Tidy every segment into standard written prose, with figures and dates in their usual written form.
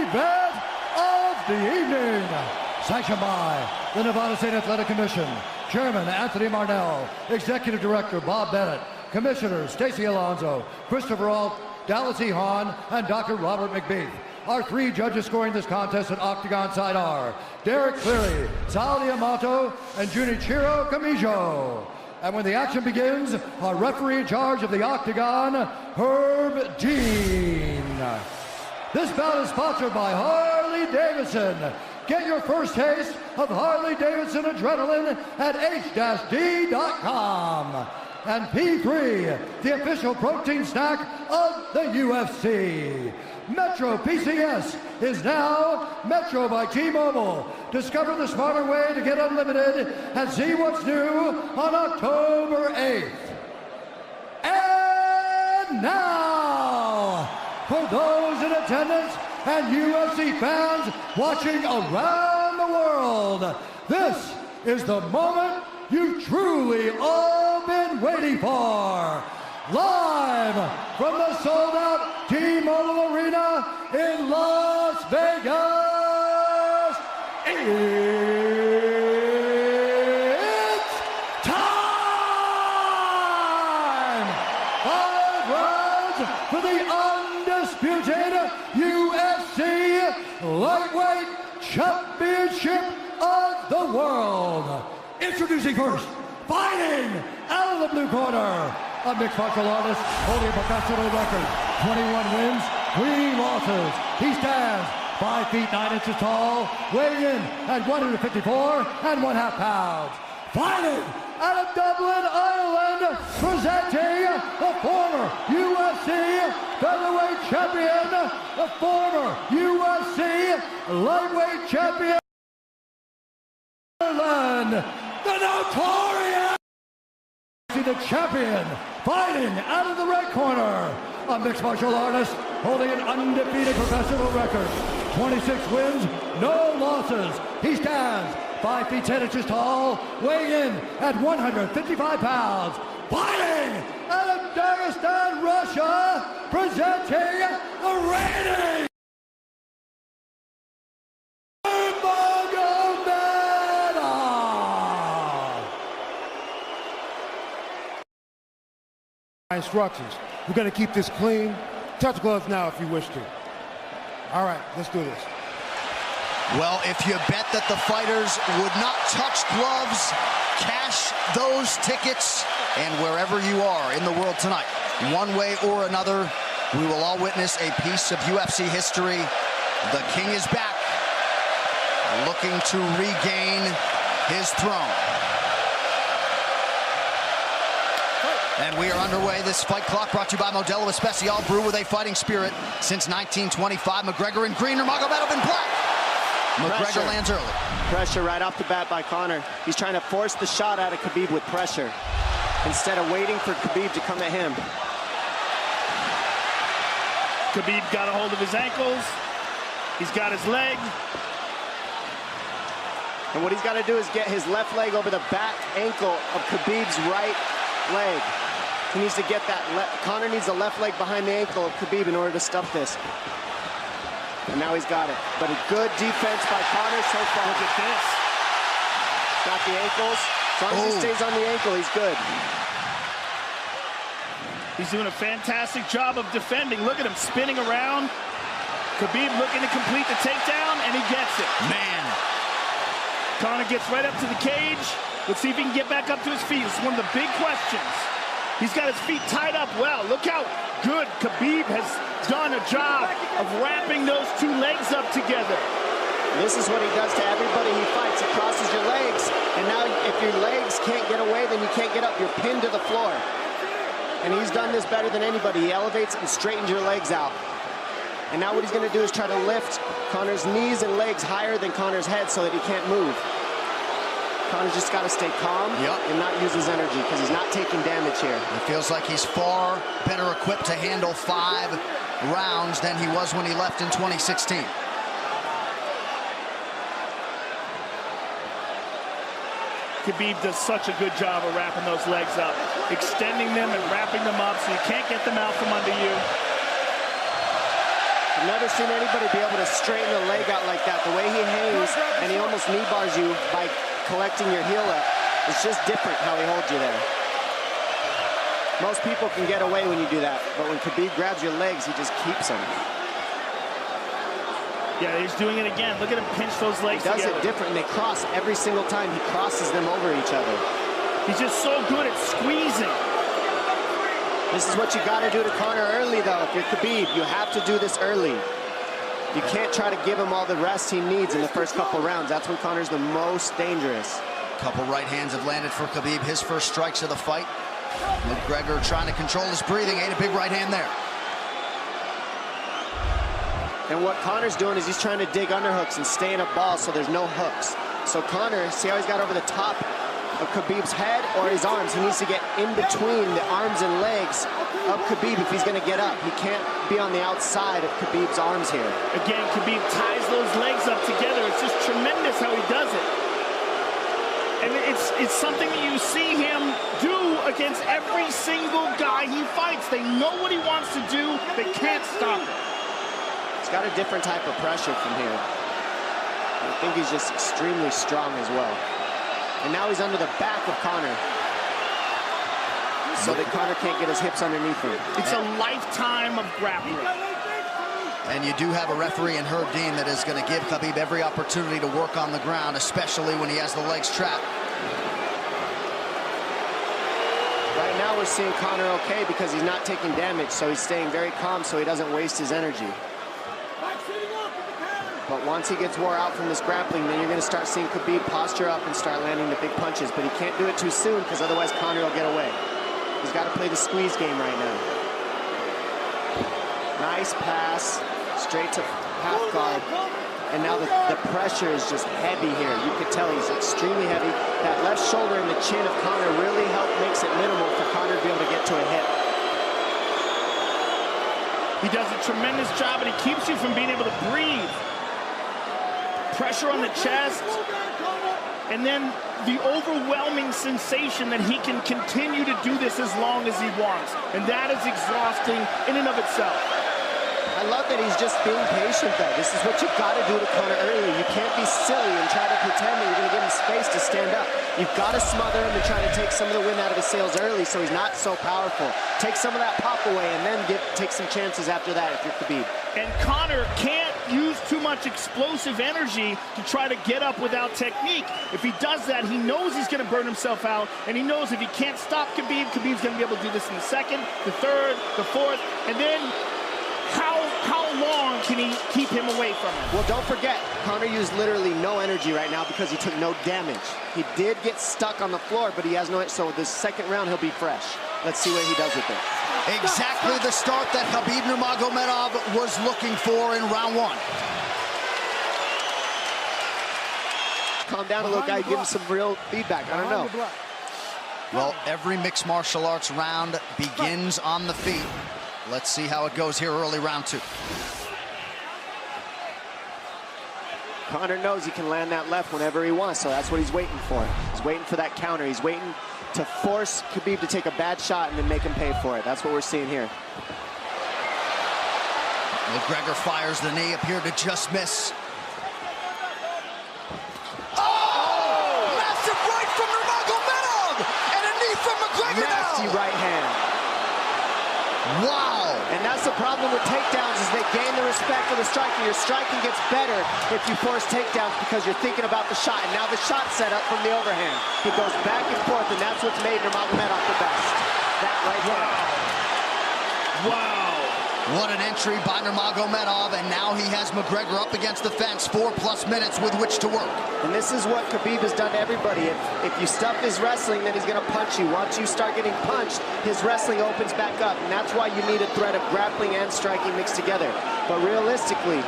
event of the evening. Sanctioned by the Nevada State Athletic Commission, Chairman Anthony Marnell, Executive Director Bob Bennett, Commissioners Stacey Alonso, Christopher Alt, Dallas E. Hahn, and Dr. Robert McBeath. Our three judges scoring this contest at Octagon side are Derek Cleary, Sal Diamato, and Junichiro Kamijo. And when the action begins, our referee in charge of the Octagon, Herb Dean. This bout is sponsored by Harley-Davidson. Get your first taste of Harley-Davidson adrenaline at h-d.com. And P3, the official protein snack of the UFC. Metro PCS is now Metro by T-Mobile. Discover the smarter way to get unlimited and see what's new on October 8th. And now, for those in attendance and UFC fans watching around the world, this is the moment you've truly all been waiting for. Live from the sold-out T-Mobile Arena in Las Vegas, it's time! 5 rounds for the undisputed UFC Lightweight Championship of the World. Introducing first, fighting out of the blue corner, a mixed martial artist holding a professional record, 21 wins, 3 losses. He stands 5 feet 9 inches tall, weighing in at 154.5 pounds. Fighting out of Dublin, Ireland, presenting the former UFC featherweight champion, the former UFC lightweight champion, Ireland, the notorious, the champion, fighting out of the red corner, a mixed martial artist holding an undefeated professional record, 26 wins, no losses. He stands 5 feet 10 inches tall, weighing in at 155 pounds. Fighting out of Dagestan, Russia, presenting the reigning instructions. We're going to keep this clean. Touch gloves now if you wish to. All right, let's do this. Well, if you bet that the fighters would not touch gloves, cash those tickets, and wherever you are in the world tonight, one way or another, we will all witness a piece of UFC history. The King is back, looking to regain his throne. And we are underway. This fight clock brought to you by Modelo Especial, brew with a fighting spirit since 1925. Mcgregor in green, Nurmagomedov in black. Mcgregor lands early. Pressure right off the bat by Conor. He's trying to force the shot out of Khabib with pressure instead of waiting for Khabib to come at him. Khabib got a hold of his ankles. He's got his leg. And what he's got to do is get his left leg over the back ankle of Khabib's right leg. He needs to get that. Conor needs the left leg behind the ankle of Khabib in order to stuff this. And now he's got it. But a good defense by Conor so far. Look at this. Got the ankles. As long as he stays on the ankle, he's good. He's doing a fantastic job of defending. Look at him spinning around. Khabib looking to complete the takedown, and he gets it. Man. Conor gets right up to the cage. Let's see if he can get back up to his feet. It's one of the big questions. He's got his feet tied up well. Look how good Khabib has done a job of wrapping those two legs up together. This is what he does to everybody he fights. He crosses your legs, and now if your legs can't get away, then you can't get up. You're pinned to the floor. And he's done this better than anybody. He elevates and straightens your legs out. And now what he's going to do is try to lift Conor's knees and legs higher than Conor's head so that he can't move. Conor's just got to stay calm and not use his energy because he's not taking damage here. It feels like he's far better equipped to handle 5 rounds than he was when he left in 2016. Khabib does such a good job of wrapping those legs up, extending them and wrapping them up so you can't get them out from under you. I've never seen anybody be able to straighten a leg out like that. The way he hangs, and he almost knee bars you by collecting your heel up. It's just different how he holds you there. Most people can get away when you do that, but when Khabib grabs your legs, he just keeps them. Yeah, he's doing it again. Look at him pinch those legs together. He does it different, and they cross every single time. He crosses them over each other. He's just so good at squeezing. This is what you got to do to Conor early, though. If you're Khabib, you have to do this early. You can't try to give him all the rest he needs in the first couple rounds. That's when Conor's the most dangerous. Couple right hands have landed for Khabib. His first strikes of the fight. Mcgregor trying to control his breathing. Ate a big right hand there. And what Conor's doing is he's trying to dig underhooks and stay in a ball so there's no hooks. So Conor, see how he's got over the top of Khabib's head or his arms? He needs to get in between the arms and legs of Khabib if he's going to get up. He can't be on the outside of Khabib's arms here. Again, Khabib ties those legs up together. It's just tremendous how he does it. And it's something that you see him do against every single guy he fights. They know what he wants to do. They can't stop it. He's got a different type of pressure from here. I think he's just extremely strong as well. And now he's under the back of Conor, so that Conor can't get his hips underneath him. It's a lifetime of grappling. And you do have a referee in Herb Dean that is going to give Khabib every opportunity to work on the ground, especially when he has the legs trapped. Right now we're seeing Conor okay because he's not taking damage, so he's staying very calm so he doesn't waste his energy. But once he gets wore out from this grappling, then you're going to start seeing Khabib posture up and start landing the big punches. But he can't do it too soon because otherwise Conor will get away. He's got to play the squeeze game right now. Nice pass, straight to half guard. And now the pressure is just heavy here. You can tell he's extremely heavy. That left shoulder and the chin of Conor really makes it minimal for Conor to be able to get to a hit. He does a tremendous job, and he keeps you from being able to breathe. Pressure on the chest, and then the overwhelming sensation that he can continue to do this as long as he wants. And that is exhausting in and of itself. I love that he's just being patient, though. This is what you've got to do to Conor early. You can't be silly and try to pretend that you're going to give him space to stand up. You've got to smother him and try to take some of the wind out of his sails early so he's not so powerful. Take some of that pop away and then take some chances after that if you're Khabib. And Conor can't use too much explosive energy to try to get up without technique. If he does that, he knows he's going to burn himself out, and he knows if he can't stop Khabib, Khabib's going to be able to do this in the second, the third, the fourth, and then how long can he keep him away from him? Well, don't forget, Conor used literally no energy right now because he took no damage. He did get stuck on the floor, but he has no, so this second round he'll be fresh. Let's see what he does with it. Exactly the start that Khabib Nurmagomedov was looking for in round one. Calm down a little, guy. Give him some real feedback. I don't know. Well, every mixed martial arts round begins on the feet. Let's see how it goes here early round two. Conor knows he can land that left whenever he wants, so that's what he's waiting for. He's waiting for that counter. He's waiting to force Khabib to take a bad shot and then make him pay for it. That's what we're seeing here. McGregor fires the knee, appeared to just miss. Oh! Massive right from Nurmagomedov! And a knee from McGregor now! Nasty right hand. Wow! And that's the problem with takedowns is they gain the respect of the striker. Your striking gets better if you force takedowns because you're thinking about the shot. And now the shot set up from the overhand. He goes back and forth, and that's what's made Nurmagomedov the best. That right hand. Wow. What an entry by Nurmagomedov, and now he has McGregor up against the fence, 4+ minutes with which to work. And this is what Khabib has done to everybody. If you stuff his wrestling, then he's going to punch you. Once you start getting punched, his wrestling opens back up, and that's why you need a threat of grappling and striking mixed together. But realistically,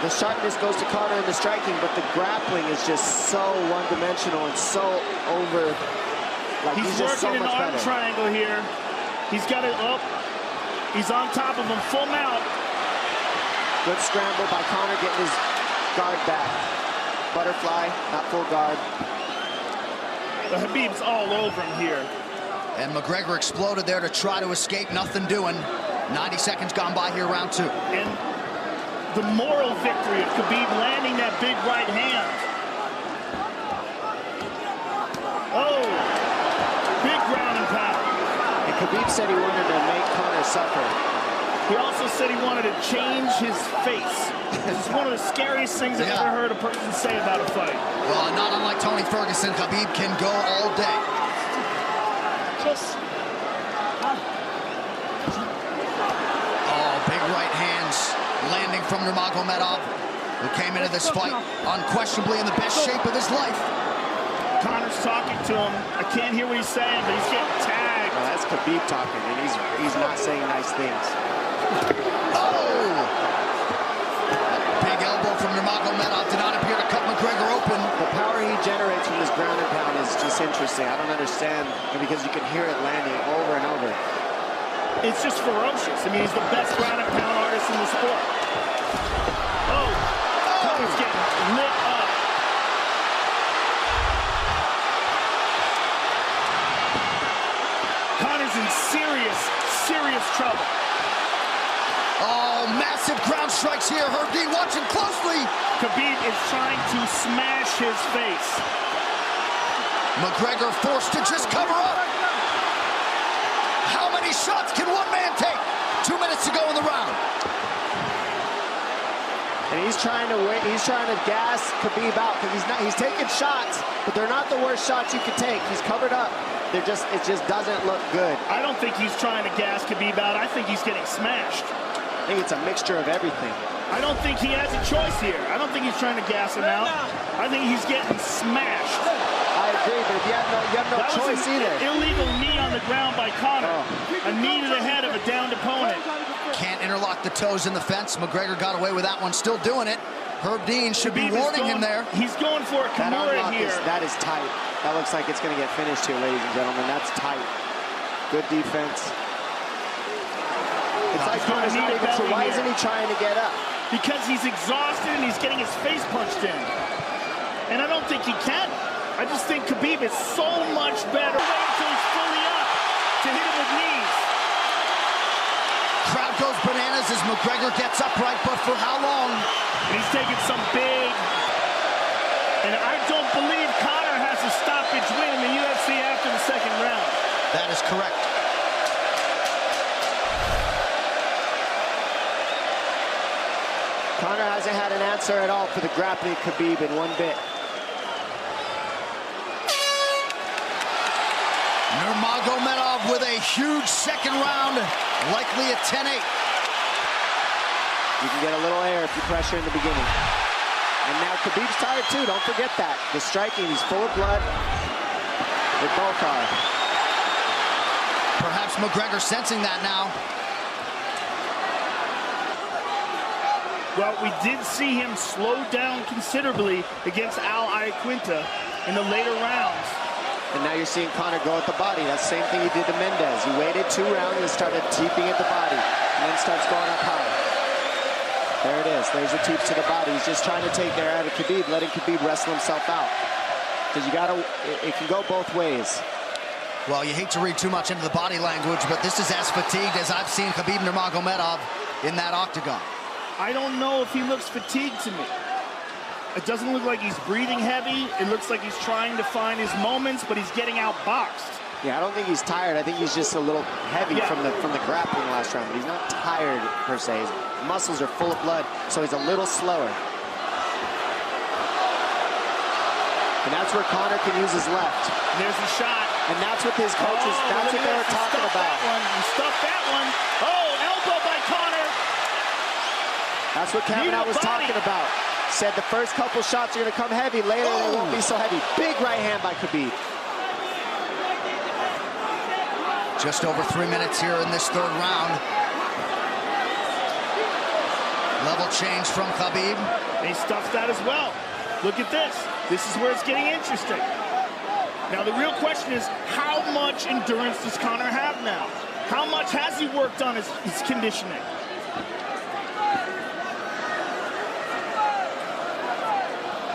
the sharpness goes to Conor in the striking, but the grappling is just so one-dimensional and so over. Like He's just working so much an arm better. triangle here. He's got it up. He's on top of him, full mount. Good scramble by Conor, getting his guard back. Butterfly, not full guard. The Khabib's all over him here. And McGregor exploded there to try to escape, nothing doing. 90 seconds gone by here, round two. And the moral victory of Khabib landing that big right hand. Oh, big ground and pound. And Khabib said he wanted to make Conor suffer. He also said he wanted to change his face. This is one of the scariest things I've ever heard a person say about a fight. Well, not unlike Tony Ferguson, Khabib can go all day. Oh, big right hands landing from Nurmagomedov, who came into this fight unquestionably in the best shape of his life. Conor's talking to him. I can't hear what he's saying, but he's getting tagged. Well, that's Khabib talking, and he's not saying nice things. Oh! Big elbow from Nurmagomedov did not appear to cut Mcgregor open. The power he generates from this ground and pound is just interesting. I don't understand, because you can hear it landing over and over. It's just ferocious. I mean, he's the best ground and pound artist in the sport. Oh! Conor's getting lit up. Conor's in serious trouble. Oh, massive ground strikes here. Herb Dean watching closely. Khabib is trying to smash his face. McGregor forced to just cover up. How many shots can one man take? 2 minutes to go in the round. And he's trying to wait. He's trying to gas Khabib out, because he's taking shots, but they're not the worst shots you could take. He's covered up. It just doesn't look good. I don't think he's trying to gas Khabib out. I think he's getting smashed. I think it's a mixture of everything. I don't think he has a choice here. I don't think he's trying to gas him out. I think he's getting smashed. I agree, but you have no choice either. Illegal knee on the ground by Conor. A knee to the head of a downed opponent. Can't interlock the toes in the fence. McGregor got away with that one, still doing it. Herb Dean should be warning him there. He's going for a Kimura here. That is tight. That looks like it's going to get finished here, ladies and gentlemen. That's tight. Good defense. It's like Conor's not even sure. Why isn't he trying to get up? Because he's exhausted and he's getting his face punched in. And I don't think he can. I just think Khabib is so much better. Wait until he's fully up to hit him with knees. Crowd goes bananas as McGregor gets upright, but for how long? And he's taking some big... And I don't believe Conor has a stoppage win in the UFC after the second round. That is correct. Conor hasn't had an answer at all for the grappling Khabib in one bit. Nurmagomedov with a huge second round, likely a 10-8. You can get a little air if you pressure in the beginning. And now Khabib's tired too, don't forget that. The striking, he's full of blood. They both are. Perhaps McGregor sensing that now. Well, we did see him slow down considerably against Al Iaquinta in the later rounds. And now you're seeing Conor go at the body. That's the same thing he did to Mendez. He waited 2 rounds and started teeping at the body, and then starts going up high. There it is. There's the teeps to the body. He's just trying to take their out of Khabib, letting Khabib wrestle himself out. Because you gotta, it can go both ways. Well, you hate to read too much into the body language, but this is as fatigued as I've seen Khabib Nurmagomedov in that octagon. I don't know if he looks fatigued to me. It doesn't look like he's breathing heavy. It looks like he's trying to find his moments, but he's getting outboxed. Yeah, I don't think he's tired. I think he's just a little heavy from the grappling last round, but he's not tired per se. His muscles are full of blood, so he's a little slower. And that's where Conor can use his left. And there's the shot. And that's what his coaches, that's what they were talking about. He stuffed that one. Oh, elbow by Conor. That's what Kavanaugh was talking about. Said the first couple shots are going to come heavy. Later, they won't be so heavy. Big right hand by Khabib. Just over 3 minutes here in this third round. Level change from Khabib. And he stuffs that as well. Look at this. This is where it's getting interesting. Now, the real question is, how much endurance does Conor have now? How much has he worked on his conditioning?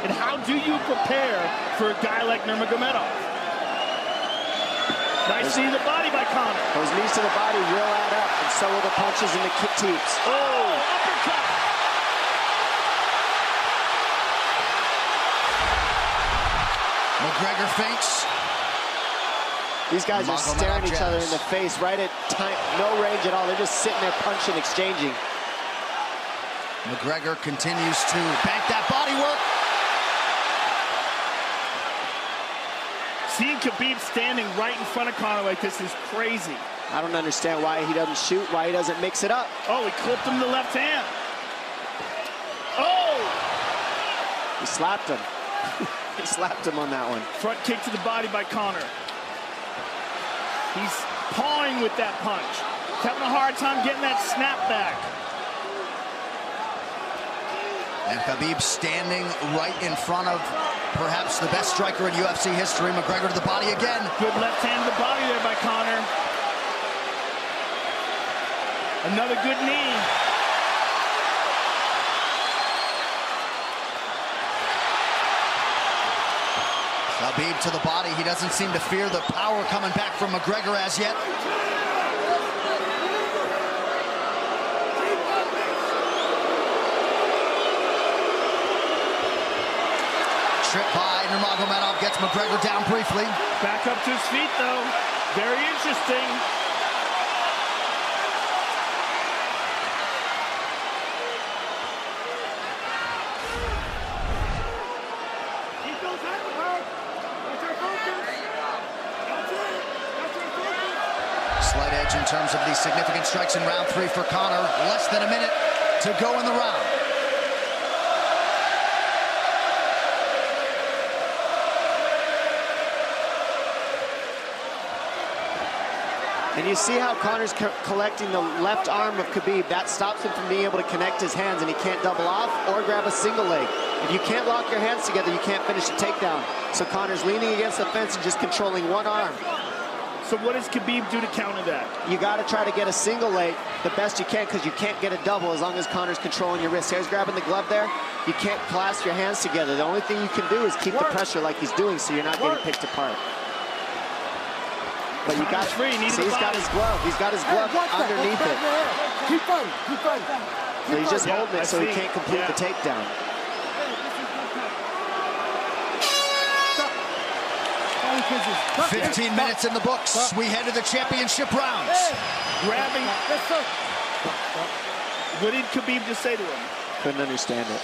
And how do you prepare for a guy like Nurmagomedov? Nice knee to the body by Conor. Those knees to the body will add up, and so will the punches and the kick teeps. Oh, uppercut. McGregor feints. These guys are staring each other in the face right at time, no range at all. They're just sitting there punching, exchanging. McGregor continues to bank that body work. Seeing Khabib standing right in front of Conor like this is crazy. I don't understand why he doesn't shoot, why he doesn't mix it up. Oh, he clipped him the left hand. Oh! He slapped him. He slapped him on that one. Front kick to the body by Conor. He's pawing with that punch. He's having a hard time getting that snap back. And Khabib standing right in front of perhaps the best striker in UFC history. McGregor to the body again. Good left hand to the body there by Conor. Another good knee. Khabib to the body. He doesn't seem to fear the power coming back from McGregor as yet. Trip by Nurmagomedov gets McGregor down briefly. Back up to his feet, though. Very interesting. Slight edge in terms of the significant strikes in round 3 for Conor. Less than a minute to go in the round. And you see how Conor's collecting the left arm of Khabib. That stops him from being able to connect his hands, and he can't double off or grab a single leg. If you can't lock your hands together, you can't finish the takedown. So Conor's leaning against the fence and just controlling one arm. So what does Khabib do to counter that? You got to try to get a single leg the best you can, because you can't get a double as long as Conor's controlling your wrist. Here's grabbing the glove there. You can't clasp your hands together. The only thing you can do is keep the pressure like he's doing, so you're not getting picked apart. But you got free. See, he's got his glove. He's got his glove underneath it. Keep fighting. Keep fighting. So he's just holding it so he can't complete the takedown. Stop. 15 minutes in the books. We head to the championship rounds. Grabbing. What did Khabib just say to him? Couldn't understand it.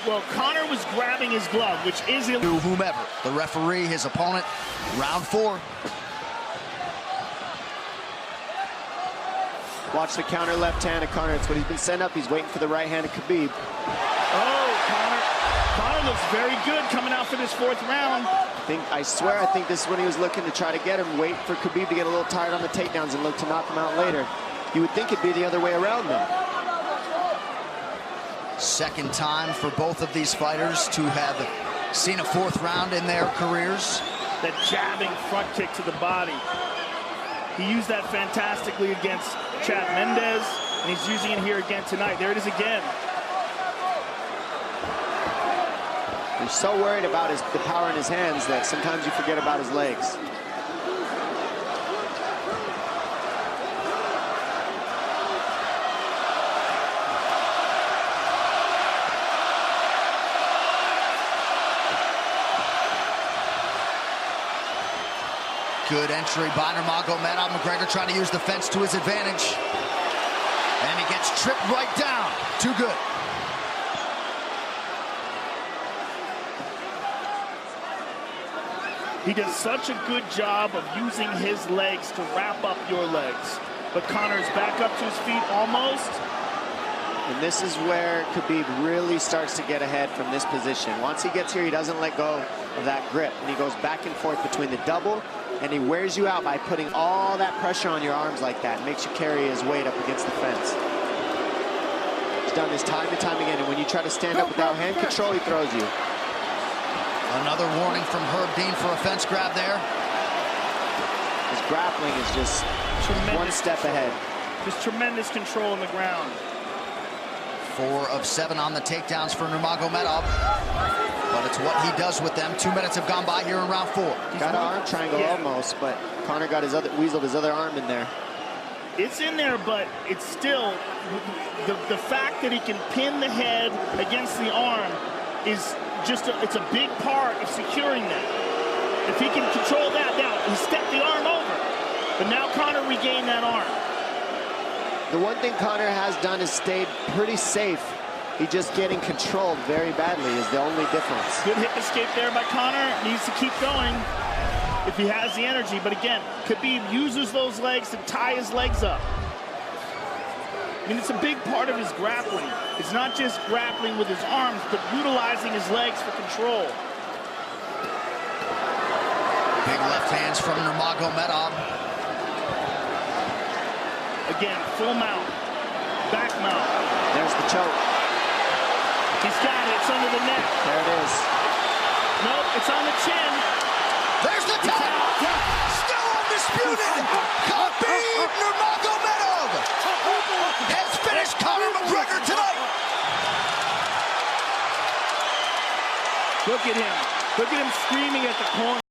Well, Conor was grabbing his glove, which is illegal. To whomever, the referee, his opponent, round 4. Watch the counter left hand of Conor. It's what he's been setting up. He's waiting for the right hand of Khabib. Oh, Conor looks very good coming out for this 4th round. I swear, I think this is when he was looking to try to get him, wait for Khabib to get a little tired on the takedowns and look to knock him out later. You would think it'd be the other way around, though. Second time for both of these fighters to have seen a 4th round in their careers. That jabbing front kick to the body. He used that fantastically against Chad Mendes, and he's using it here again tonight. There it is again. He's so worried about the power in his hands that sometimes you forget about his legs. Good entry by Nurmagomedov. McGregor trying to use the fence to his advantage. And he gets tripped right down. Too good. He does such a good job of using his legs to wrap up your legs. But Conor's back up to his feet almost. And this is where Khabib really starts to get ahead from this position. Once he gets here, he doesn't let go of that grip. And he goes back and forth between the double, and he wears you out by putting all that pressure on your arms like that. Makes you carry his weight up against the fence. He's done this time and time again. And when you try to stand up without hand control, he throws you. Another warning from Herb Dean for a fence grab there. His grappling is just one step ahead. Just tremendous control on the ground. 4 of 7 on the takedowns for Nurmagomedov. But it's what he does with them. 2 minutes have gone by here in round 4. Got an arm triangle almost, but Conor got weaseled his other arm in there. It's in there, but it's still the fact that he can pin the head against the arm is just it's a big part of securing that. If he can control that, now he stepped the arm over. But now Conor regained that arm. The one thing Conor has done is stayed pretty safe. He's just getting controlled very badly is the only difference. Good hip escape there by Conor. Needs to keep going if he has the energy. But again, Khabib uses those legs to tie his legs up. I mean, it's a big part of his grappling. It's not just grappling with his arms, but utilizing his legs for control. Big left hands from Nurmagomedov. Again, full mount, back mount. There's the choke. He's got it, it's under the neck. There it is. Nope, it's on the chin. There's the tap. Still undisputed. Khabib Nurmagomedov has finished Conor McGregor tonight. Look at him. Look at him screaming at the corner.